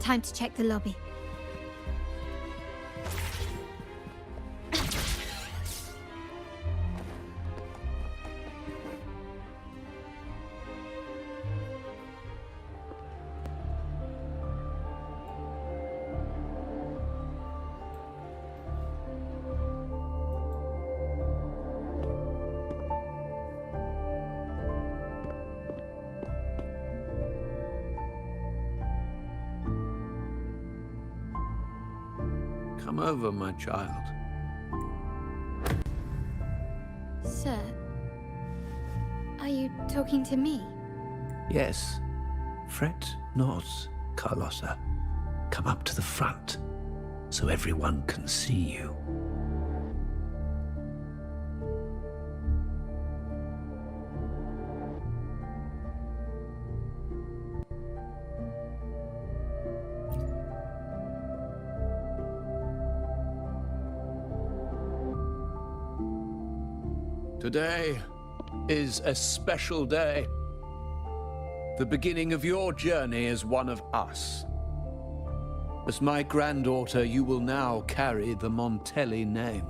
Time to check the lobby. Come over, my child. Sir, are you talking to me? Yes. Fret not, Carlossa. Come up to the front, so everyone can see you. Today is a special day. The beginning of your journey as one of us. As my granddaughter, you will now carry the Montelli name.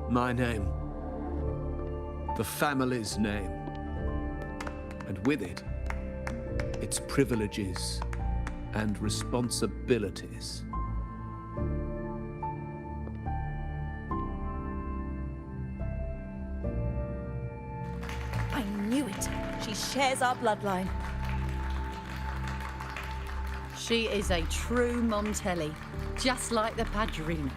My name. The family's name. And with it, its privileges and responsibilities. I knew it. She shares our bloodline. She is a true Montelli, just like the Padrino.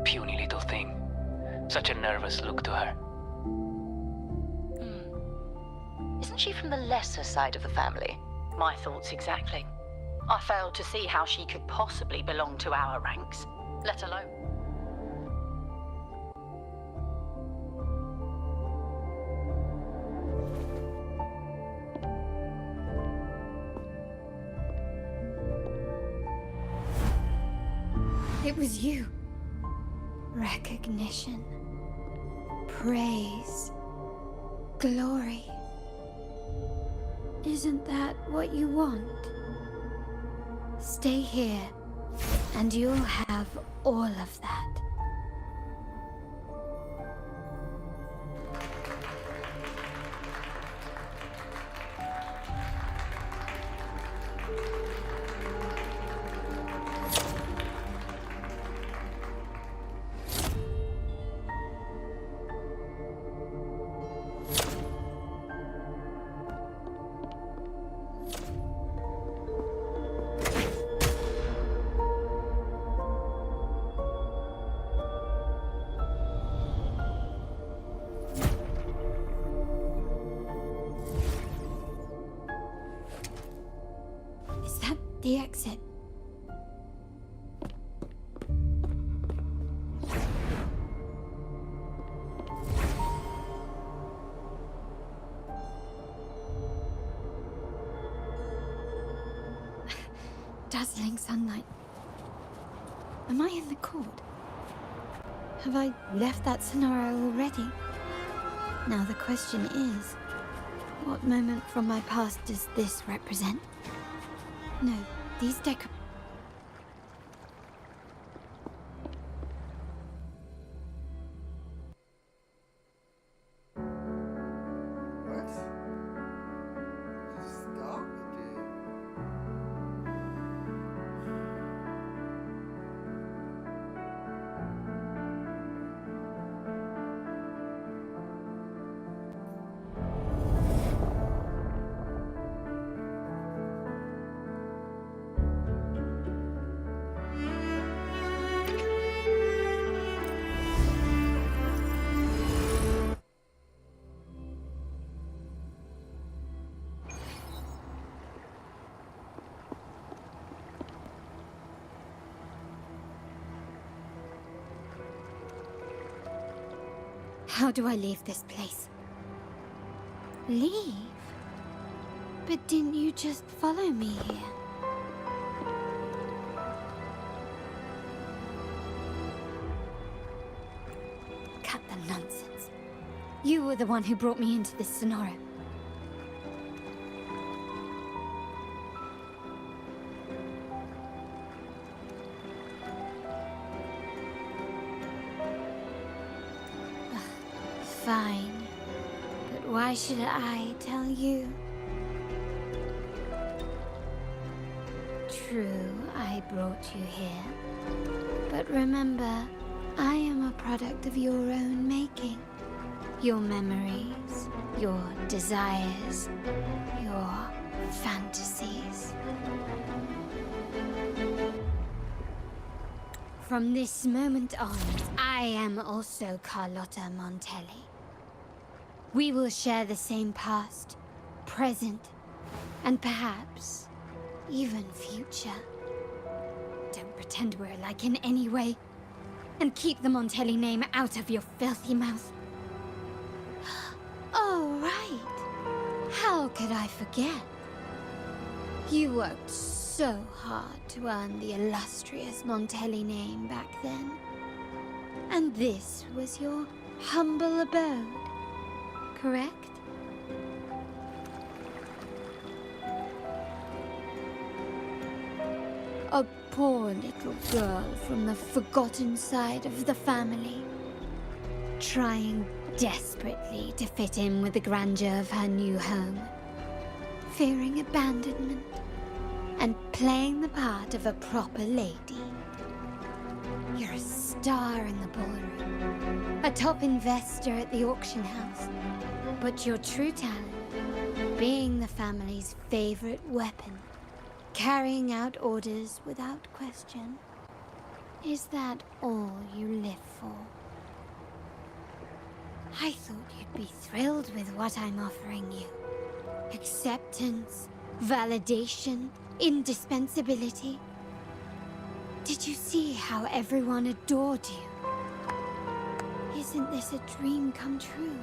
Puny little thing. Such a nervous look to her. Isn't she from the lesser side of the family? My thoughts exactly. I failed to see how she could possibly belong to our ranks, let alone... It was you. Recognition. Praise. Glory. Isn't that what you want? Stay here, and you'll have all of that. Is that the exit? Dazzling sunlight. Am I in the court? Have I left that scenario already? Now the question is, what moment from my past does this represent? No, these How do I leave this place? Leave? But didn't you just follow me here? You were the one who brought me into this Sonora. Fine. But why should I tell you? True, I brought you here. But remember, I am a product of your own making. Your memories, your desires, your fantasies. From this moment on, I am also Carlotta Montelli. We will share the same past, present, and perhaps even future. Don't pretend we're alike in any way, and keep the Montelli name out of your filthy mouth. Oh, right. How could I forget? You worked so hard to earn the illustrious Montelli name back then. And this was your humble abode, correct? A poor little girl from the forgotten side of the family, trying desperately to fit in with the grandeur of her new home, fearing abandonment, and playing the part of a proper lady. You're a star in the ballroom, a top investor at the auction house, but your true talent, being the family's favorite weapon, carrying out orders without question. Is that all you live for? I thought you'd be thrilled with what I'm offering you. Acceptance, validation, indispensability. Did you see how everyone adored you? Isn't this a dream come true?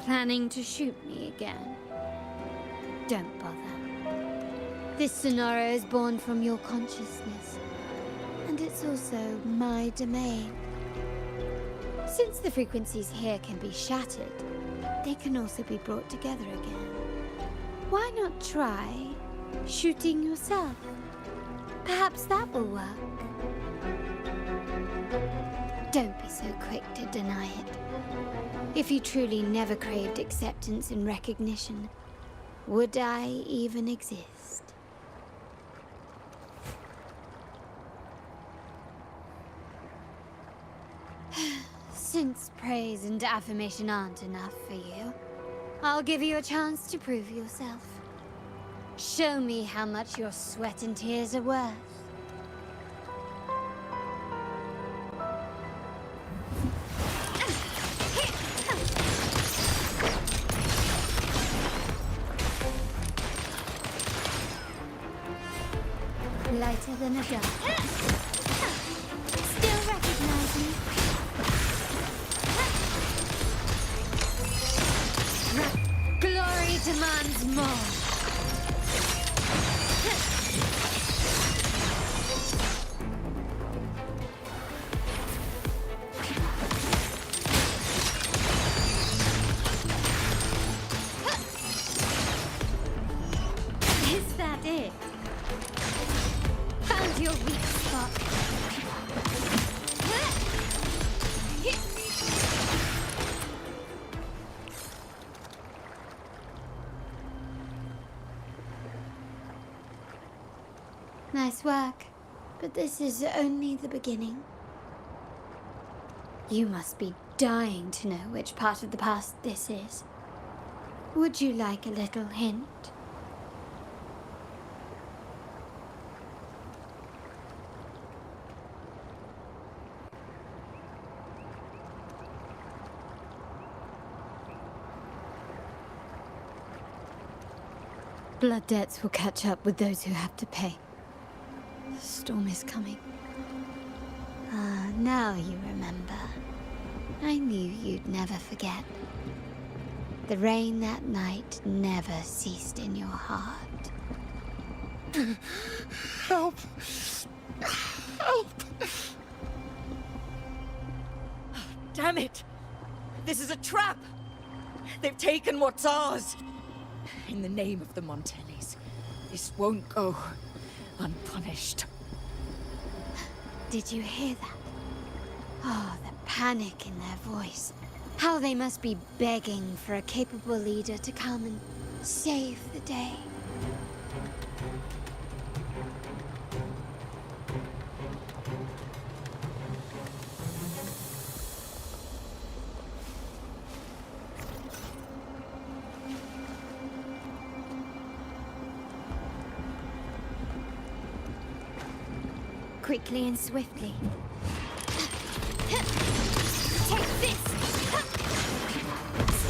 Planning to shoot me again? Don't bother. This Sonora is born from your consciousness, and it's also my domain. Since the frequencies here can be shattered, they can also be brought together again. Why not try shooting yourself? Perhaps that will work. Don't be so quick to deny it. If you truly never craved acceptance and recognition, would I even exist? Since praise and affirmation aren't enough for you, I'll give you a chance to prove yourself. Show me how much your sweat and tears are worth. Lighter than a gun. Still recognize me? Glory demands more. Is that it? Found your weak spot. Nice work, but this is only the beginning. You must be dying to know which part of the past this is. Would you like a little hint? Blood debts will catch up with those who have to pay. The storm is coming. Ah, now you remember. I knew you'd never forget. The rain that night never ceased in your heart. Help! Help! Damn it! This is a trap! They've taken what's ours! In the name of the Montellis, this won't go unpunished. Did you hear that? Oh, the panic in their voice. How they must be begging for a capable leader to come and save the day. Quickly and swiftly. Take this!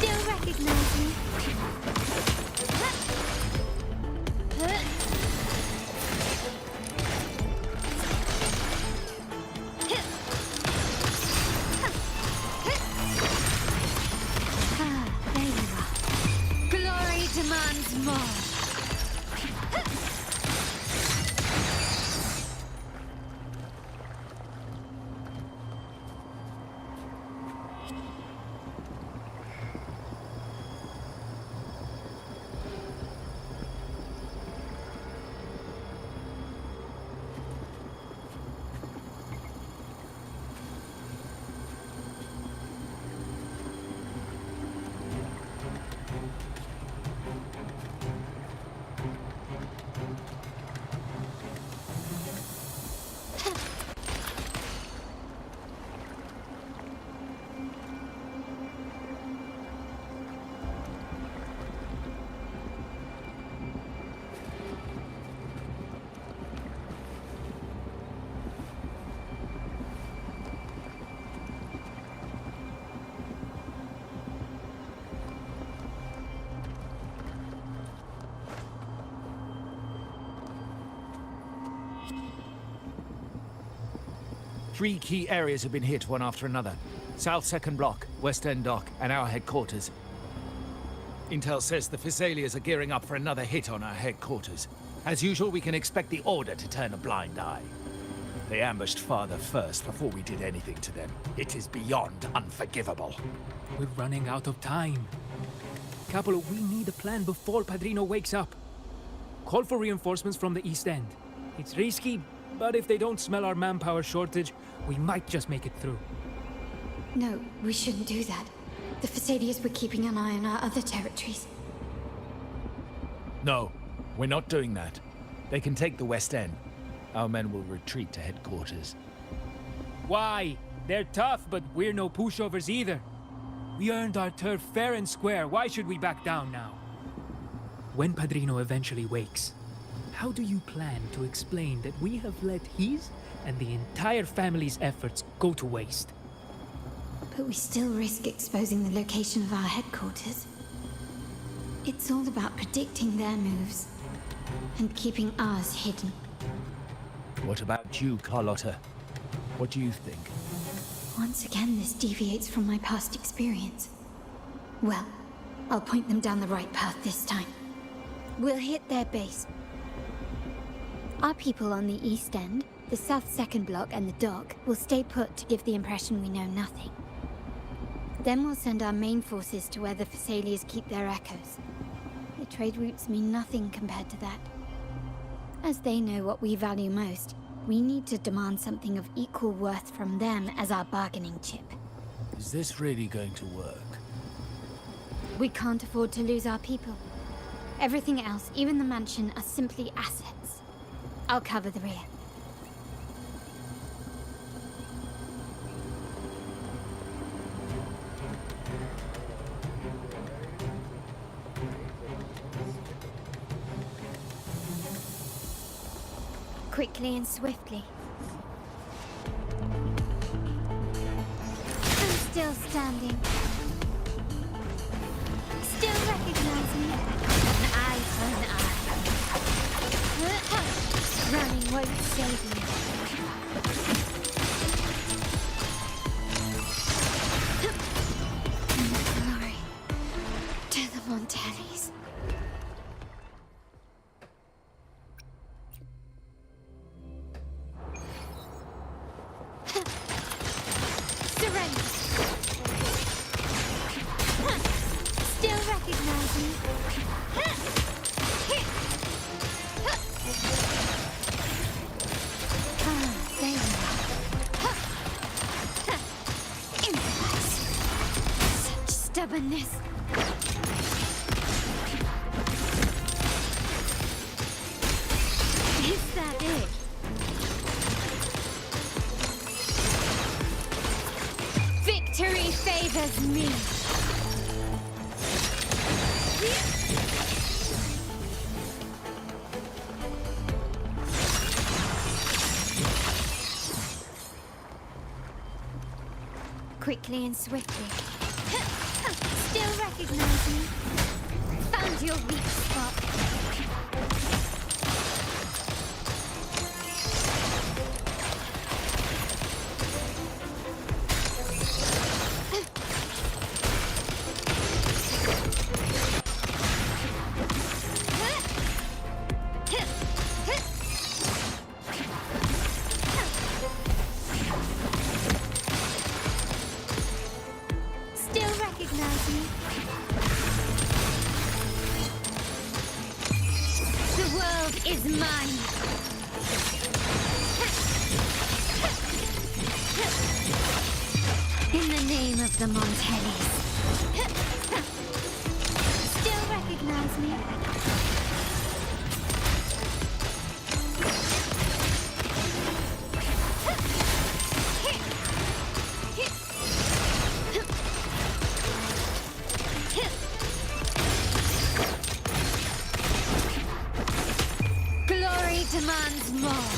Still recognize me? Ah, there you are. Glory demands more. Three key areas have been hit one after another. South 2nd Block, West End Dock, and our headquarters. Intel says the Thessalians are gearing up for another hit on our headquarters. As usual, we can expect the Order to turn a blind eye. They ambushed Father first before we did anything to them. It is beyond unforgivable. We're running out of time. Capolo, we need a plan before Padrino wakes up. Call for reinforcements from the East End. It's risky, but if they don't smell our manpower shortage, we might just make it through. No, we shouldn't do that. The Thessalians were keeping an eye on our other territories. No, we're not doing that. They can take the West End. Our men will retreat to headquarters. Why? They're tough, but we're no pushovers either. We earned our turf fair and square. Why should we back down now? When Padrino eventually wakes, how do you plan to explain that we have let his and the entire family's efforts go to waste? But we still risk exposing the location of our headquarters. It's all about predicting their moves and keeping ours hidden. What about you, Carlotta? What do you think? Once again, this deviates from my past experience. Well, I'll point them down the right path this time. We'll hit their base. Our people on the East End, the South 2nd Block, and the dock will stay put to give the impression we know nothing. Then we'll send our main forces to where the Thessalians keep their echoes. The trade routes mean nothing compared to that. As they know what we value most, we need to demand something of equal worth from them as our bargaining chip. Is this really going to work? We can't afford to lose our people. Everything else, even the mansion, are simply assets. I'll cover the rear. Quickly and swiftly. I'm still standing. Still recognize me. An eye for an eye. Running won't save me. Glory recognize me? Ah, there you are. Improvise. Such stubbornness. Is that it? Victory favors me. Quickly and swiftly. Still recognize me? Found your weak spot. Is mine. In the name of the Montellis. Still recognize me? Demands more.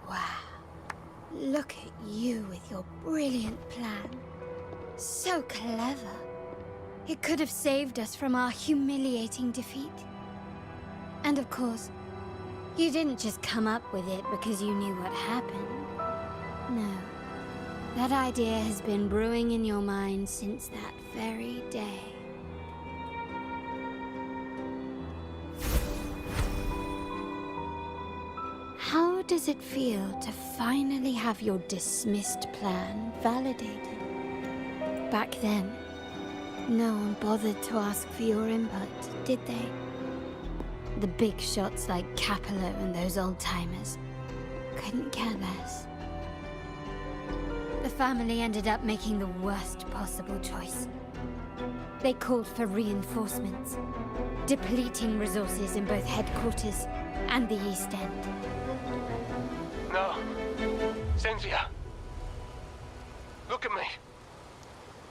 Wow. Look at you with your brilliant plan. So clever. It could have saved us from our humiliating defeat. And of course, you didn't just come up with it because you knew what happened. No. That idea has been brewing in your mind since that very day. How does it feel to finally have your dismissed plan validated? Back then, no one bothered to ask for your input, did they? The big shots like Capello and those old-timers couldn't care less. The family ended up making the worst possible choice. They called for reinforcements, depleting resources in both headquarters and the East End. No. Cynthia. Look at me.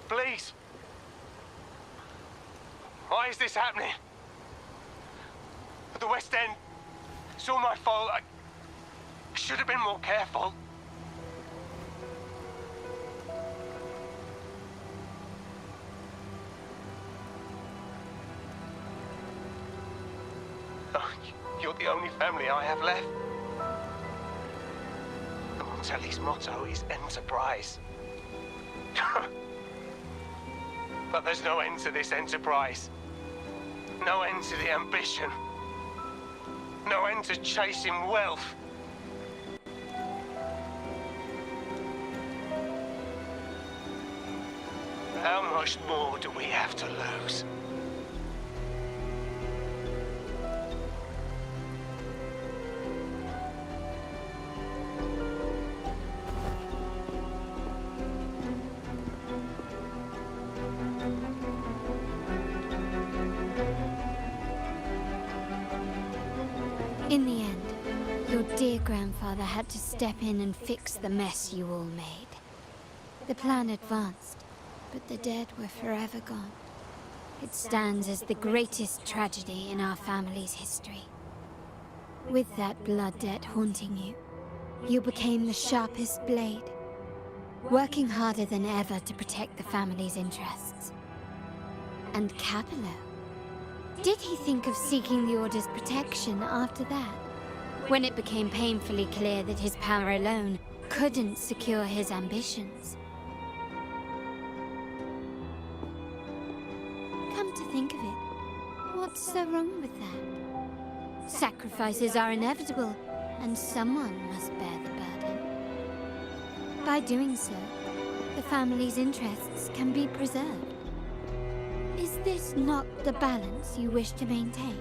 Please. Why is this happening? At the West End. It's all my fault. I should have been more careful. Oh, you're the only family I have left. Montelli's motto is enterprise. But there's no end to this enterprise. No end to the ambition. No end to chasing wealth. How much more do we have to lose? In the end, your dear grandfather had to step in and fix the mess you all made. The plan advanced, but the dead were forever gone. It stands as the greatest tragedy in our family's history. With that blood debt haunting you, you became the sharpest blade, working harder than ever to protect the family's interests. And Capello? Did he think of seeking the Order's protection after that? When it became painfully clear that his power alone couldn't secure his ambitions? Come to think of it, what's so wrong with that? Sacrifices are inevitable, and someone must bear the burden. By doing so, the family's interests can be preserved. Is this not the balance you wish to maintain?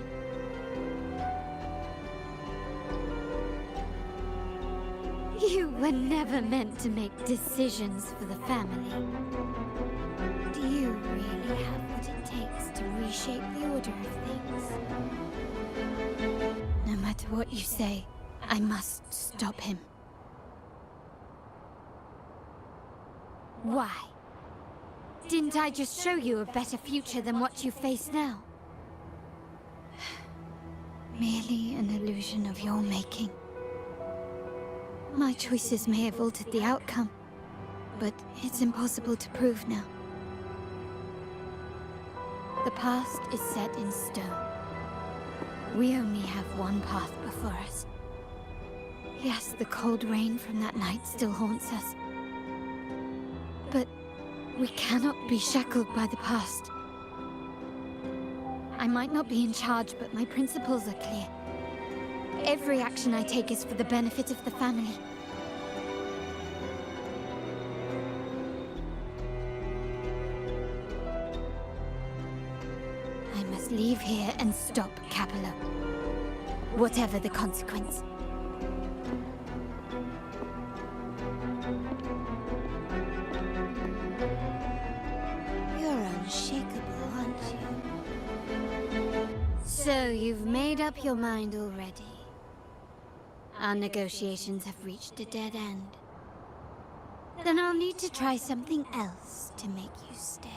You were never meant to make decisions for the family. Do you really have what it takes to reshape the order of things? No matter what you say, I must stop him. Why? Didn't I just show you a better future than what you face now? Merely an illusion of your making. My choices may have altered the outcome, but it's impossible to prove now. The past is set in stone. We only have one path before us. Yes, the cold rain from that night still haunts us. But we cannot be shackled by the past. I might not be in charge, but my principles are clear. Every action I take is for the benefit of the family. I must leave here and stop Capello. Whatever the consequence. You're unshakable, aren't you? So you've made up your mind already. Our negotiations have reached a dead end. Then I'll need to try something else to make you stay.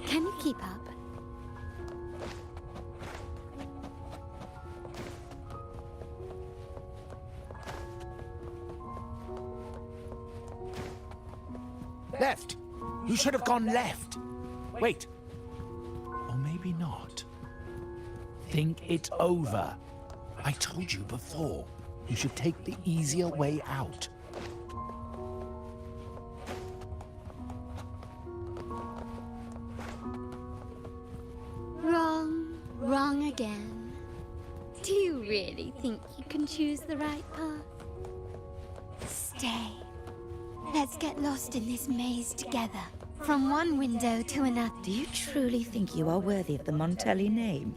Can you keep up? Left! You should have gone left! Wait. Or maybe not. Think it over. I told you before. You should take the easier way out. Wrong again. Do you really think you can choose the right path? Stay. Let's get lost in this maze together. From one window to another. Do you truly think you are worthy of the Montelli name?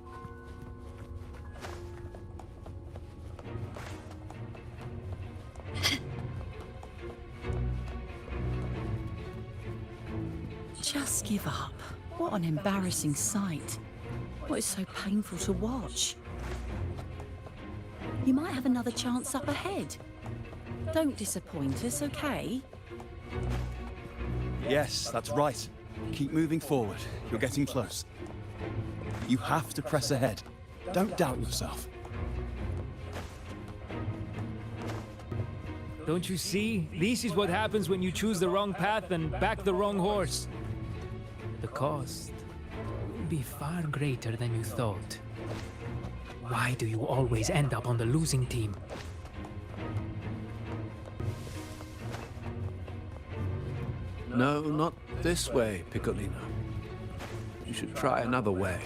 Just give up. What an embarrassing sight. What is so painful to watch? You might have another chance up ahead. Don't disappoint us, okay? Yes, that's right. Keep moving forward. You're getting close. You have to press ahead. Don't doubt yourself. Don't you see? This is what happens when you choose the wrong path and back the wrong horse. The cost will be far greater than you thought. Why do you always end up on the losing team? No, not this way, Piccolino. You should try another way.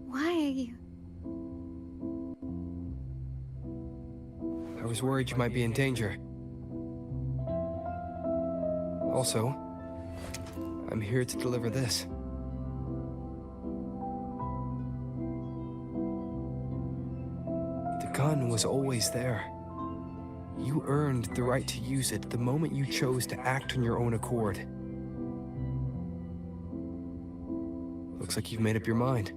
Why are you? I was worried you might be in danger. Also, I'm here to deliver this. The gun was always there. You earned the right to use it the moment you chose to act on your own accord. Looks like you've made up your mind.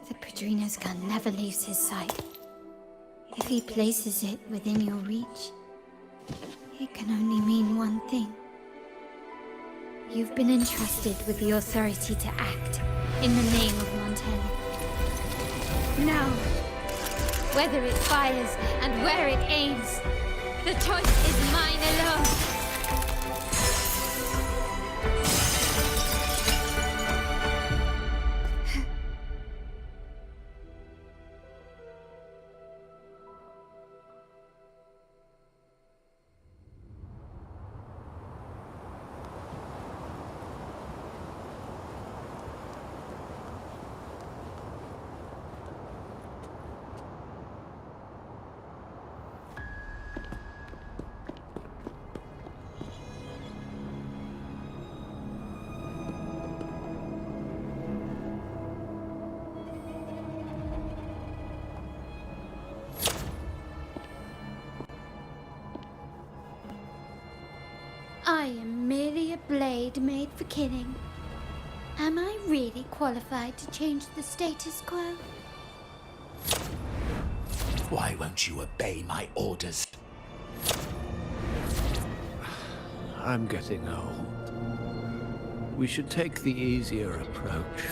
The Padrino's gun never leaves his sight. If he places it within your reach, it can only mean one thing. You've been entrusted with the authority to act in the name of Montelli. Now, whether it fires and where it aims, the choice is mine alone. I am merely a blade made for killing. Am I really qualified to change the status quo? Why won't you obey my orders? I'm getting old. We should take the easier approach.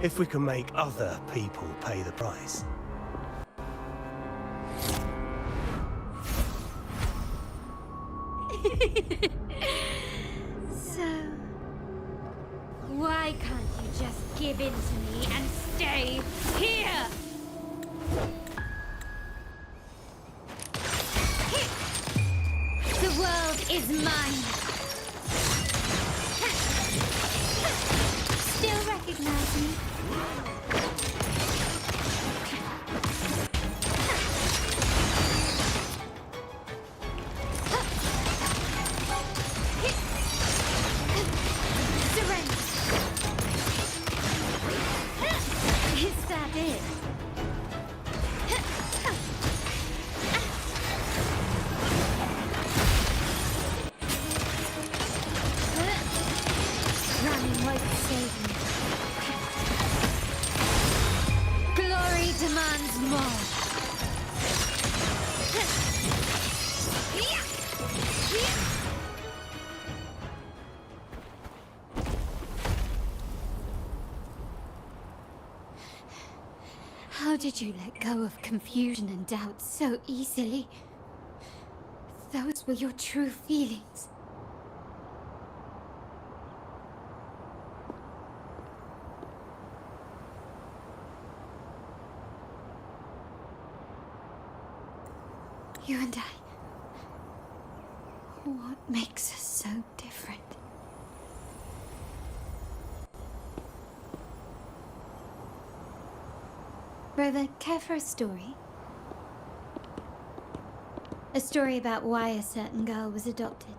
If we can make other people pay the price. So, why can't you just give in to me and stay here? The world is mine. Still recognize me? Is that it? Running won't save me. Glory demands more. How did you let go of confusion and doubt so easily? Those were your true feelings. You and I. What makes us so different? Brother, care for a story? A story about why a certain girl was adopted.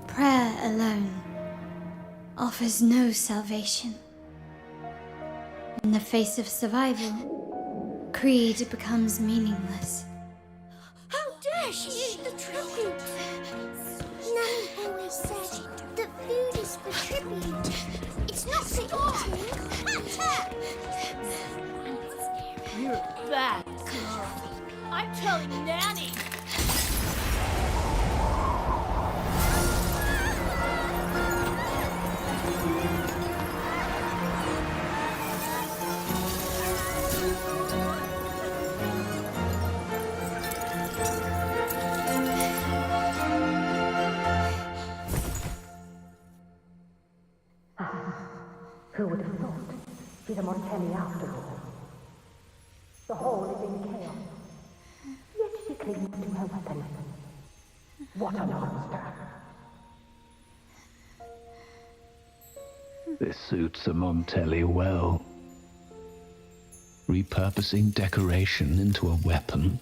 Prayer alone offers no salvation. In the face of survival, creed becomes meaningless. How dare she eat the tribute? Nanny always said that food is for tribute. It's not for eating. You're a bad girl. I'm telling Nanny. Who would have thought? She's a Montelli after all. The hall is in chaos. weapon. What a monster. This suits a Montelli well. Repurposing decoration into a weapon,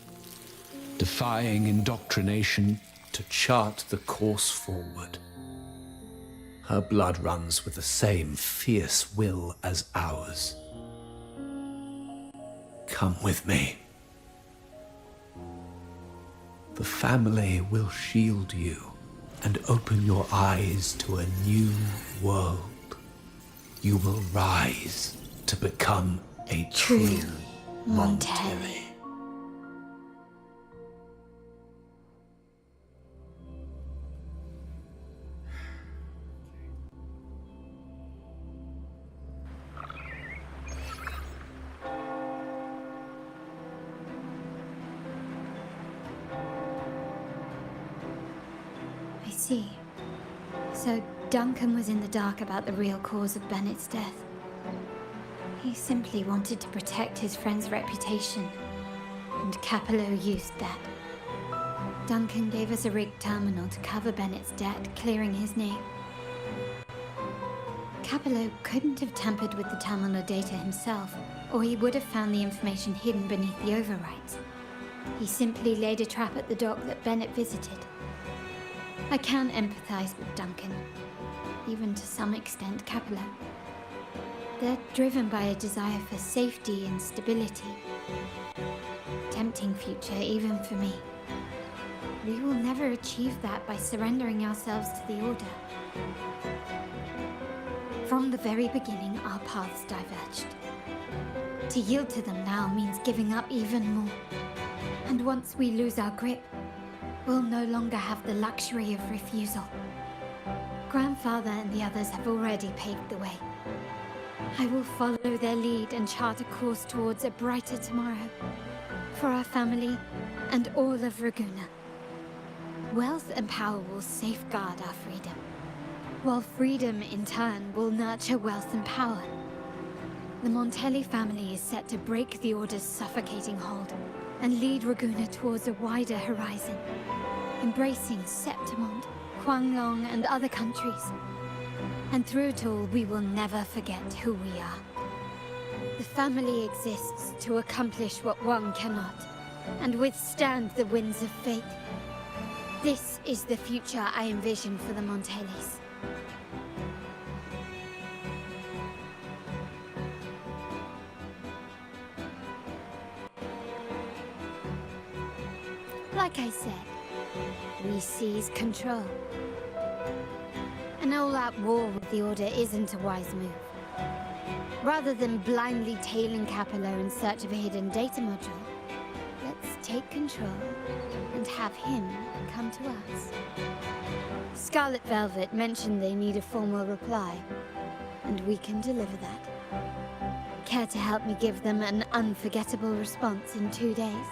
defying indoctrination to chart the course forward. Her blood runs with the same fierce will as ours. Come with me. The family will shield you and open your eyes to a new world. You will rise to become a true Montelli. I see. So Duncan was in the dark about the real cause of Bennett's death. He simply wanted to protect his friend's reputation, and Capello used that. Duncan gave us a rigged terminal to cover Bennett's debt, clearing his name. Capello couldn't have tampered with the terminal data himself, or he would have found the information hidden beneath the overwrites. He simply laid a trap at the dock that Bennett visited. I can empathize with Duncan, even to some extent Capello. They're driven by a desire for safety and stability. Tempting future, even for me. We will never achieve that by surrendering ourselves to the Order. From the very beginning, our paths diverged. To yield to them now means giving up even more. And once we lose our grip, we'll no longer have the luxury of refusal. Grandfather and the others have already paved the way. I will follow their lead and chart a course towards a brighter tomorrow. For our family and all of Ragusa. Wealth and power will safeguard our freedom, while freedom in turn will nurture wealth and power. The Montelli family is set to break the Order's suffocating hold and lead Ragusa towards a wider horizon, embracing Septimont, Huanglong, and other countries. And through it all, we will never forget who we are. The family exists to accomplish what one cannot, and withstand the winds of fate. This is the future I envision for the Montellis. Like I said, we seize control. An all-out war with the Order isn't a wise move. Rather than blindly tailing Capello in search of a hidden data module, let's take control and have him come to us. Scarlet Velvet mentioned they need a formal reply, and we can deliver that. Care to help me give them an unforgettable response in 2 days?